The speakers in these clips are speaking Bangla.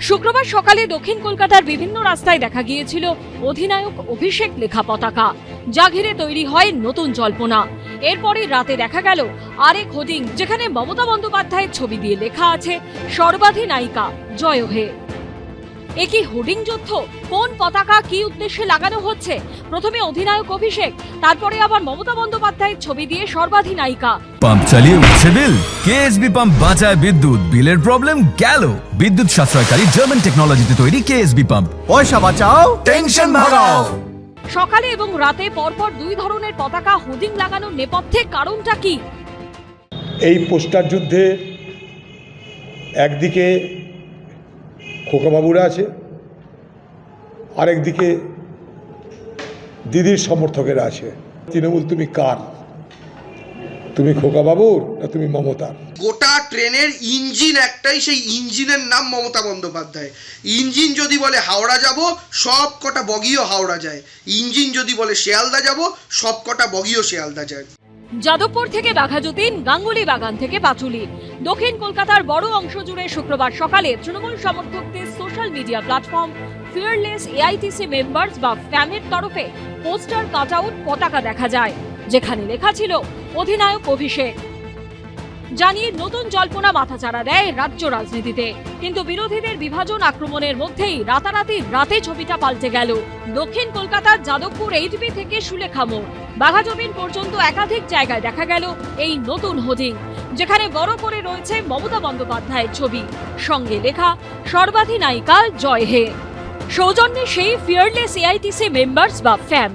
শুক্রবার সকালে দক্ষিণ কলকাতার বিভিন্ন রাস্তায় দেখা গিয়েছিল অধিনায়ক অভিষেক লেখা পতাকা, যা ঘিরে তৈরি হয় নতুন জল্পনা। এরপরে রাতে দেখা গেল আরেক হোর্ডিং, যেখানে মমতা বন্দ্যোপাধ্যায়ের ছবি দিয়ে লেখা আছে সর্বাধিনায়িকা জয় হে। একই হোর্ডিং যুদ্ধ, কোন পতাকা কি উদ্দেশ্যে লাগানো হচ্ছে? প্রথমে অধিনায়ক অভিষেক, তারপরে আবার মমতা বন্দ্যোপাধ্যায়ের ছবি দিয়ে সর্বাধিনায়িকা। পাম্প চালিয়ে উঠছে বিল, কেএসবি পাম্প বাঁচায় বিদ্যুৎ, বিলের প্রবলেম গেল। বিদ্যুৎ সাশ্রয়কারী জার্মান টেকনোলজিতে তৈরি কেএসবি পাম্প, পয়সা বাঁচাও, টেনশন ভাগাও। সকালে এবং রাতে পরপর দুই ধরনের পতাকা হোর্ডিং লাগানোর নেপথ্যে কারণটা কি? এই পোস্টার যুদ্ধে একদিকে খোকাবাবুরা আছে, আরেকদিকে দিদির সমর্থকেরা আছে। তৃণমূল তুমি কার? তুমি খোকাবাবুর না তুমি মমতার? গোটা ট্রেনের ইঞ্জিন একটাই, সেই ইঞ্জিনের নাম মমতা বন্দ্যোপাধ্যায়। ইঞ্জিন যদি বলে হাওড়া যাব, সব কটা বগিও হাওড়া যায়। ইঞ্জিন যদি বলে শিয়ালদা যাব, সব কটা বগিও শিয়ালদা যায়। যাদবপুর থেকে বাঘাযতীন, গাঙ্গুলি বাগান থেকে পাঁচুলি, দক্ষিণ কলকাতার বড় অংশ জুড়ে শুক্রবার সকালে তৃণমূল সমর্থকদের social media platform fearless AITC members বা ফ্যামের তরফে পোস্টার কাট আউট পতাকা দেখা যায়, যেখানে লেখা ছিল অধিনায়ক অভিষেক। জানিয়ে নতুন জল্পনা মাথাচাড়া দেয় রাজ্য রাজনীতিতে। কিন্তু বিরোধীদের বিভাজন আক্রমণের মধ্যেই রাতে ছবিটা পাল্টে গেল। দক্ষিণ কলকাতার যাদবপুর এইচবি থেকে সুলেখা মোড়, বাঘাযতীন পর্যন্ত একাধিক জায়গায় দেখা গেল এই নতুন হোর্ডিং, যেখানে বড় করে রয়েছে মমতা বন্দ্যোপাধ্যায়ের ছবি, সঙ্গে লেখা সর্বাধিনায়িকা জয় হে। সৌজন্যে সেই ফিয়ারলেস এআইটিসি মেম্বার্স বা ফ্যাম।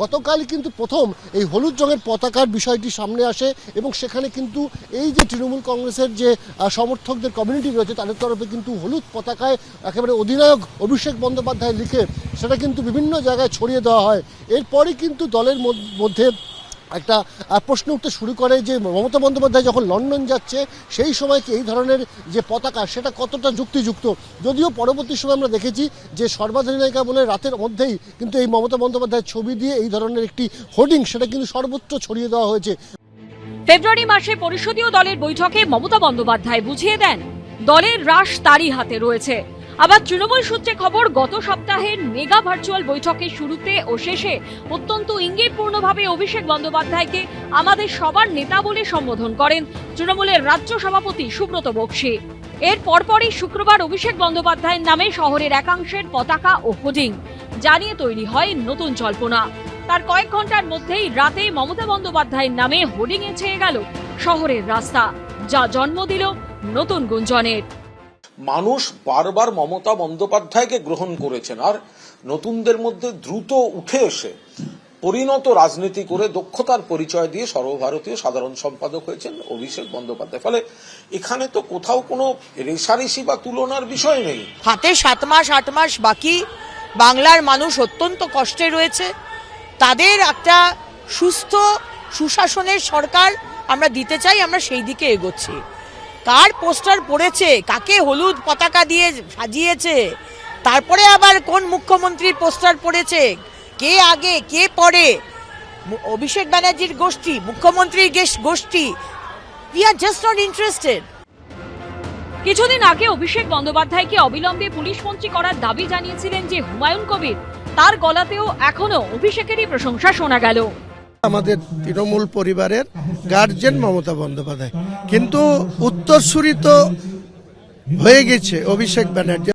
গতকাল কিন্তু প্রথম এই হলুদ রঙের পতাকার বিষয়টি সামনে আসে এবং সেখানে কিন্তু এই যে তৃণমূল কংগ্রেসের যে সমর্থকদের কমিউনিটি রয়েছে তাদের তরফে কিন্তু হলুদ পতাকায় একেবারে অধিনায়ক অভিষেক বন্দ্যোপাধ্যায় লিখে সেটা কিন্তু বিভিন্ন জায়গায় ছড়িয়ে দেওয়া হয়। এরপরই কিন্তু দলের মধ্যে একটা প্রশ্ন উঠতে শুরু করে যে মমতা বন্দ্যোপাধ্যায় যখন লন্ডন যাচ্ছে সেই সময় কি এই ধরনের যে পতাকা সেটা কতটা যুক্তিযুক্ত। যদিও পরবর্তী সময় আমরা দেখেছি যে সর্বাধিনায়িকা বলে রাতের মধ্যেই কিন্তু এই মমতা বন্দ্যোপাধ্যায়ের ছবি দিয়ে এই ধরনের একটি হোর্ডিং সেটা কিন্তু সর্বত্র ছড়িয়ে দেওয়া হয়েছে। ফেব্রুয়ারি মাসে পরিষদীয় দলের বৈঠকে মমতা বন্দ্যোপাধ্যায় বুঝিয়ে দেন দলের রাশ তারই হাতে রয়েছে। আবার তৃণমূল সূত্রে খবর, গত সপ্তাহের মেগা ভার্চুয়াল বৈঠকের শুরুতে ও শেষে অত্যন্ত ইঙ্গিতপূর্ণভাবে অভিষেক বন্দ্যোপাধ্যায়কে আমাদের সবার নেতা বলে সম্বোধন করেন তৃণমূলের রাজ্য সভাপতি সুব্রত বক্সী। এর পরপরই শুক্রবার অভিষেক বন্দ্যোপাধ্যায়ের নামে শহরের একাংশের পতাকা ও হোর্ডিং জানিয়ে তৈরি হয় নতুন জল্পনা। তার কয়েক ঘন্টার মধ্যেই রাতে মমতা বন্দ্যোপাধ্যায়ের নামে হোর্ডিংয়ে ছেয়ে গেল শহরের রাস্তা, যা জন্ম দিল নতুন গুঞ্জনের। মানুষ বারবার মমতা বন্দ্যোপাধ্যায়কে গ্রহণ করেছেন, আর নতুনদের মধ্যে দ্রুত উঠে এসে পরিণত রাজনীতি করে দক্ষতার পরিচয় দিয়ে সর্বভারতীয় সাধারণ সম্পাদক হয়েছেন অভিষেক বন্দ্যোপাধ্যায়। ফলে এখানে তো কোথাও কোনো রেশারেশি বা তুলনার বিষয় নেই। হাতে 7 মাস 8 মাস বাকি, বাংলার মানুষ অত্যন্ত কষ্টে রয়েছে। তাদের একটা সুস্থ সুশাসনের সরকার আমরা দিতে চাই, আমরা সেই দিকে এগোচ্ছি। কার পোস্টার পড়েছে, কাকে হলুদ পতাকা দিয়ে সাজিয়েছে, তারপরে আবার কোন মুখ্যমন্ত্রীর পোস্টার পড়েছে, কে আগে কে পরে, অভিষেক ব্যানার্জির গোষ্ঠী, মুখ্যমন্ত্রীর গোষ্ঠী, we are just not interested. কিছুদিন আগে অভিষেক বন্দ্যোপাধ্যায়কে অবিলম্বে পুলিশ মন্ত্রী করার দাবি জানিয়েছিলেন যে হুমায়ুন কবির, তার গলাতেও এখনো অভিষেকেরই প্রশংসা শোনা গেল। আমাদের তৃণমূল পরিবারের গার্জেন মমতা বন্দ্যোপাধ্যায়, কিন্তু উত্তরসূরি তো হয়ে গেছে অভিষেক ব্যানার্জি।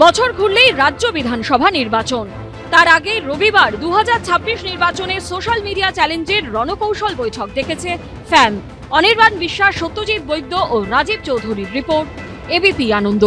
বছর ঘুরলেই রাজ্য বিধানসভা নির্বাচন, তার আগে রবিবার 2026 নির্বাচনের সোশ্যাল মিডিয়া চ্যালেঞ্জের রণকৌশল বৈঠক ডেকেছে ফ্যাম। অনির্বাণ বিশ্বাস, সত্যজিৎ বৈদ্য ও রাজীব চৌধুরীর রিপোর্ট, এবিপি আনন্দ।